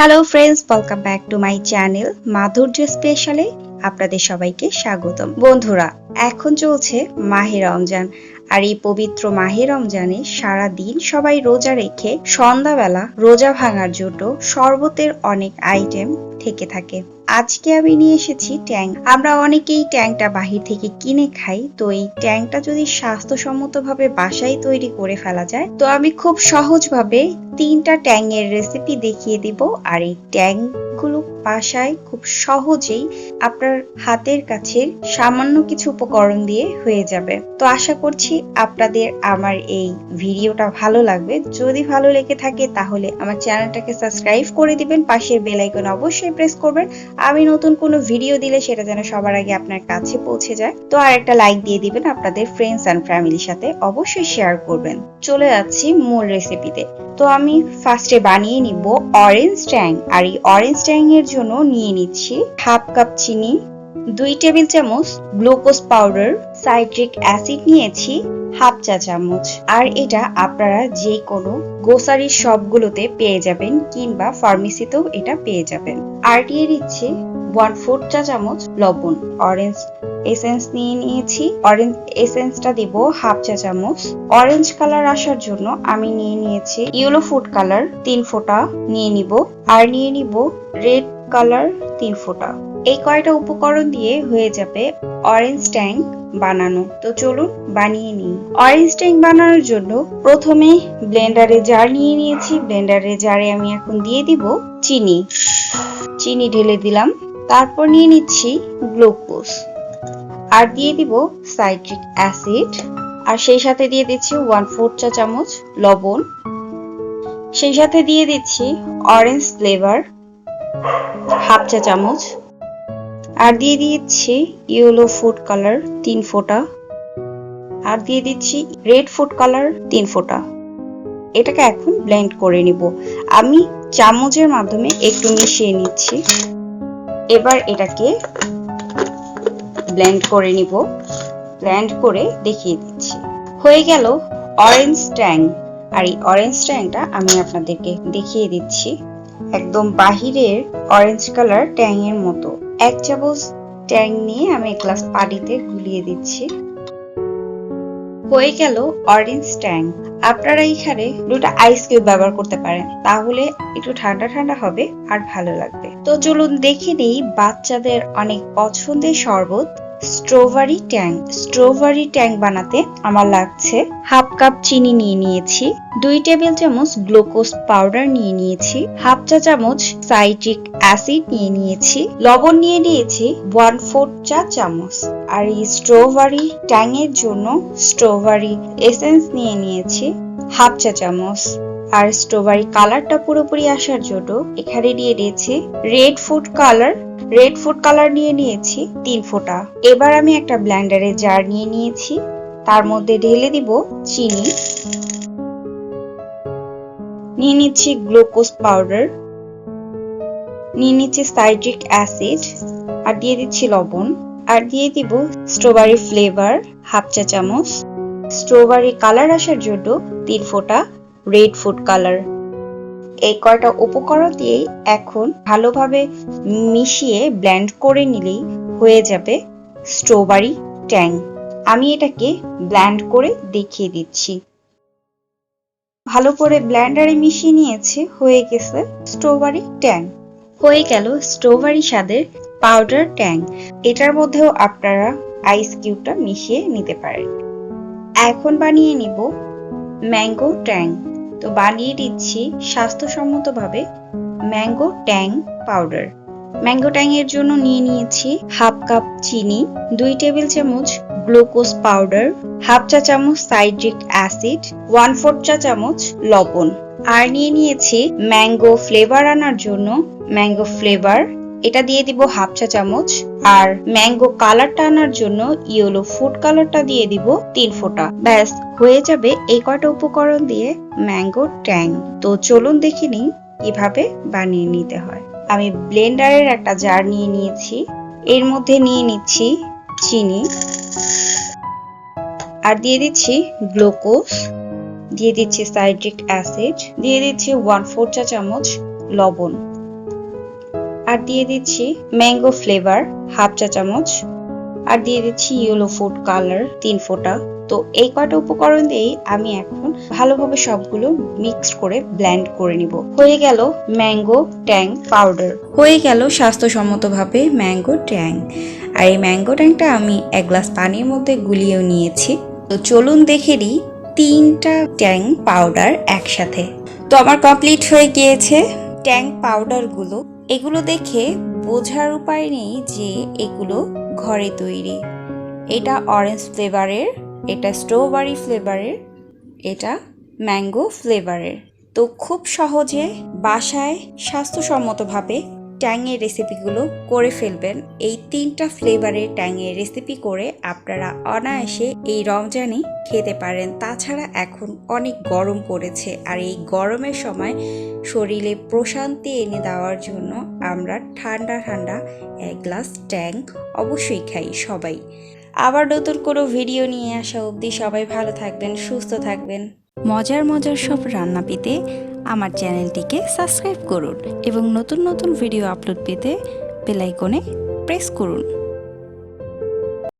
Hello friends, welcome back to my channel মাধুর্য স্পেশালে আপনাদের সবাইকে স্বাগতম। বন্ধুরা, এখন চলছে মাহে রমজান, আর এই পবিত্র মাহে রমজানে সারা দিন সবাই রোজা রেখে সন্ধ্যাবেলা রোজা ভাঙার জন্য শরবতের অনেক আইটেম থেকে থাকে। আজকে আমি নিয়ে এসেছি ট্যাং। আমরা অনেকেই ট্যাংটা বাহির থেকে কিনে খাই, তো এই ট্যাংটা যদি স্বাস্থ্যসম্মতভাবে বাসায় তৈরি করে ফেলা যায়, তো আমি খুব সহজভাবে 3টা ট্যাংয়ের রেসিপি দেখিয়ে দিব। আর এই ট্যাংগুলো বাসায় খুব সহজেই আপনার হাতের কাছে সামান্য কিছু উপকরণ দিয়ে হয়ে যাবে। তো আশা করছি আপনাদের আমার এই ভিডিওটা ভালো লাগবে। যদি ভালো লেগে থাকে তাহলে আমার চ্যানেলটাকে সাবস্ক্রাইব করে দিবেন, পাশের বেল আইকন অবশ্যই প্রেস করবেন। আমি নতুন কোনো ভিডিও দিলে সেটা যেন সবার আগে আপনার কাছে পৌঁছে যায়। তো আর একটা লাইক দিয়ে দিবেন, আপনাদের ফ্রেন্ডস এন্ড ফ্যামিলির সাথে অবশ্যই শেয়ার করবেন। চলে যাচ্ছি মূল রেসিপিতে। তো আমি ফার্স্টে বানিয়ে নিব অরেঞ্জ ট্যাং। আর এই অরেঞ্জ ট্যাং এর জন্য নিয়ে নিচ্ছি হাফ কাপ চিনি, 2 টেবিল চামচ গ্লুকোজ পাউডার, সাইট্রিক অ্যাসিড নিয়েছি হাফ চা চামচ। আর এটা আপনারা যে কোনো গ্রোসারির শপগুলোতে পেয়ে যাবেন, কিংবা ফার্মেসিতেও এটা পেয়ে যাবেন। আর দিয়ে দিচ্ছি 1/4 চা চামচ লবণ। অরেঞ্জ এসেন্স নিয়ে নিয়েছি, অরেঞ্জ এসেন্সটা দিব হাফ চা চামচ। অরেঞ্জ কালার আসার জন্য আমি নিয়ে নিয়েছি ইয়েলো ফুড কালার 3 ফোঁটা নিয়ে নিব, আর নিয়ে নিব রেড কালার 3 ফোঁটা। এই কয়টা উপকরণ দিয়ে হয়ে যাবে অরেঞ্জ ট্যাং বানানো। তো চলুন বানিয়ে নিই। অরেঞ্জ ট্যাং বানানোর জন্য প্রথমে ব্লেন্ডারে জার নিয়ে নিয়েছি। ব্লেন্ডারে জারে আমি এখন দিয়ে দিব চিনি ঢেলে দিলাম। তারপর নিয়ে নিচ্ছি গ্লুকোজ, আর দিয়ে দিব সাইট্রিক অ্যাসিড, আর সেই সাথে দিয়ে দিচ্ছি 1/4 চা চামচ লবণ। সেই সাথে দিয়ে দিচ্ছি অরেঞ্জ ফ্লেভার হাফ চা চামচ, আর দিয়ে দিচ্ছি ইয়েলো ফুড কালার 3 ফোঁটা, আর দিয়ে দিচ্ছি রেড ফুড কালার 3 ফোঁটা। এটাকে এখন ব্লেন্ড করে নিব। আমি চামচের মাধ্যমে একটু মিশিয়ে নিচ্ছি। এবার এটাকে ব্লেন্ড করে নিব। ব্লেন্ড করে দেখিয়ে দিচ্ছি। হয়ে গেল অরেঞ্জ ট্যাং। আর এই অরেঞ্জ ট্যাংটা আমি আপনাদেরকে দেখিয়ে দিচ্ছি। একদম বাহিরের অরেঞ্জ কালার ট্যাং এর মতো। 1 চামচ ট্যাং নিয়ে আমি এক গ্লাস পানিতে গুলিয়ে দিচ্ছি। হয়ে গেল অরেঞ্জ ট্যাং। আপনারা এখানে 2টা আইস কিউব ব্যবহার করতে পারেন, তাহলে একটু ঠান্ডা ঠান্ডা হবে আর ভালো লাগবে। তো চলুন দেখে নেই বাচ্চাদের অনেক পছন্দের শরবত স্ট্রবেরি ট্যাং। স্ট্রবেরি ট্যাং বানাতে আমার লাগছে হাফ কাপ চিনি নিয়ে নিয়েছি, 2 টেবিল চামচ গ্লুকোজ পাউডার নিয়ে নিয়েছি, হাফ চা চামচ সাইট্রিক অ্যাসিড নিয়ে নিয়েছি, লবণ নিয়ে নিয়েছি 1/4 চা চামচ। আর এই স্ট্রবেরি ট্যাং এর জন্য স্ট্রবেরি এসেন্স নিয়ে নিয়েছি হাফ চা চামচ। আর স্ট্রবেরি কালারটা পুরোপুরি আসার জন্য এখানে নিয়ে নিয়েছি রেড ফুড কালার নিয়ে নিয়েছি 3 ফোঁটা। এবার আমি একটা ব্লেন্ডারে জার নিয়ে নিয়েছি, তার মধ্যে ঢেলে দিব চিনি, নিয়ে নিচ্ছি গ্লুকোজ পাউডার, নিয়ে নিচ্ছি সাইট্রিক অ্যাসিড, আর দিয়ে দিচ্ছি লবণ, আর দিয়ে দিব স্ট্রবেরি ফ্লেভার হাফ চা চামচ, স্ট্রবেরি কালার আসার জন্য 3 ফোঁটা রেড ফুড কালার। এই কয়টা উপকরণ দিয়েই এখন ভালোভাবে মিশিয়ে ব্লেন্ড করে নিলেই হয়ে যাবে স্ট্রবেরি ট্যাং। আমি এটাকে ব্লেন্ড করে দেখিয়ে দিচ্ছি। ভালো করে ব্লেন্ডারে মিশিয়ে নিয়েছি, হয়ে গেছে স্ট্রবেরি ট্যাং। হয়ে গেল স্ট্রবেরি স্বাদের পাউডার ট্যাং। এটার মধ্যেও আপনারা আইস কিউবটা মিশিয়ে নিতে পারেন। এখন বানিয়ে নিব ম্যাঙ্গো ট্যাং। তো বানিয়ে দিচ্ছি স্বাস্থ্যসম্মতভাবে ম্যাঙ্গো ট্যাং পাউডার। ম্যাঙ্গো ট্যাং এর জন্য নিয়ে নিয়েছি হাফ কাপ চিনি, 2 টেবিল চামচ গ্লুকোজ পাউডার, হাফ চা চামচ সাইট্রিক অ্যাসিড, 1/4 চা চামচ লবণ, আর নিয়ে নিয়েছি ম্যাঙ্গো ফ্লেভার আনার জন্য ম্যাঙ্গো ফ্লেভার, এটা দিয়ে দিব হাফ চা চামচ। আর ম্যাঙ্গো কালারটা আনার জন্য ইয়েলো ফুড কালারটা দিয়ে দিব 3 ফোঁটা। ব্যাস হয়ে যাবে এই কয়টা উপকরণ দিয়ে ম্যাঙ্গো ট্যাং। তো চলুন দেখে নিই কিভাবে বানিয়ে নিতে হয়। আমি ব্লেন্ডারের একটা জার নিয়ে নিয়েছি, এর মধ্যে নিয়ে নিচ্ছি চিনি, আর দিয়ে দিচ্ছি গ্লুকোজ, দিয়ে দিচ্ছি সাইট্রিক অ্যাসিড, দিয়ে দিচ্ছি 1/4 চা চামচ লবণ। আর দিয়ে দিচ্ছি ম্যাঙ্গো ফ্লেভার হাফ চা চামচ, আর দিয়ে দিচ্ছি ইয়েলো ফুড কালার 3 ফোঁটা। তো এই কয়টা উপকরণ দিয়েই আমি এখন ভালোভাবে সবগুলো মিক্স করে ব্লেন্ড করে নিব। হয়ে গেল ম্যাঙ্গো ট্যাং পাউডার, হয়ে গেল স্বাস্থ্যসম্মতভাবে ম্যাঙ্গো ট্যাং। আর এই ম্যাঙ্গো ট্যাংটা আমি 1 গ্লাস পানির মধ্যে গুলিয়েও নিয়েছি। তো চলুন দেখে নিই 3টা ট্যাং পাউডার একসাথে। তো আমার কমপ্লিট হয়ে গিয়েছে ট্যাং পাউডারগুলো। এগুলো দেখে বোঝার উপায় নেই যে এগুলো ঘরে তৈরি। এটা অরেঞ্জ ফ্লেভারের, এটা স্ট্রবেরি ফ্লেভারের, এটা ম্যাঙ্গো ফ্লেভারের। তো খুব সহজে বাসায় স্বাস্থ্যসম্মতভাবে ট্যাংয়ের রেসিপিগুলো করে ফেলবেন। এই 3টা ফ্লেভারের ট্যাংয়ের রেসিপি করে আপনারা অনায়াসে এই রমজানে খেতে পারেন। তাছাড়া এখন অনেক গরম পড়েছে, আর এই গরমের সময় শরীরে প্রশান্তি এনে দেওয়ার জন্য আমরা ঠান্ডা ঠান্ডা 1 গ্লাস ট্যাং অবশ্যই খাই সবাই। আবার নতুন কোনো ভিডিও নিয়ে আসা অবধি সবাই ভালো থাকবেন, সুস্থ থাকবেন। মজার মজার সব রান্না পেতে আমার চ্যানেলটিকে সাবস্ক্রাইব করুন এবং নতুন নতুন ভিডিও আপলোড পেতে বেল আইকনে প্রেস করুন।